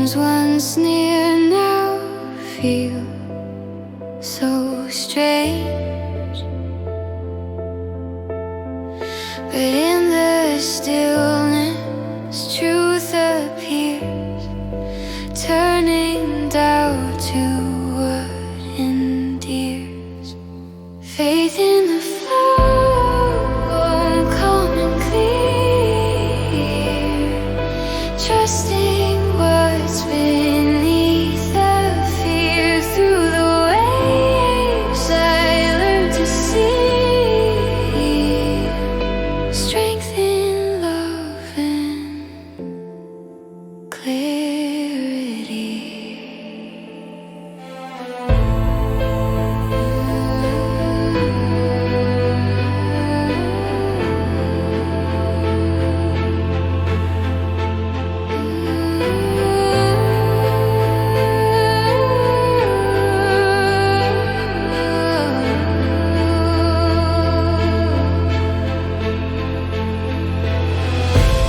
Times once near now feel so strange, but in the stillness truth appears, turning doubt to what endears. Faith in the flow, calm and clear, trusting what's beneath the fear. Through the waves I learned to see strength in love and clarity.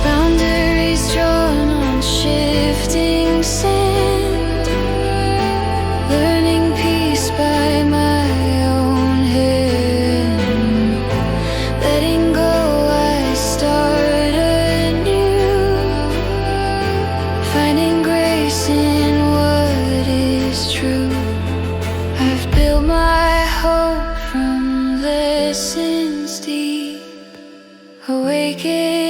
Boundaries drawn on shifting sand, learning peace by my own hand. Letting go, I start anew, finding grace in what is true. I've built my hope from lessons deep, awakened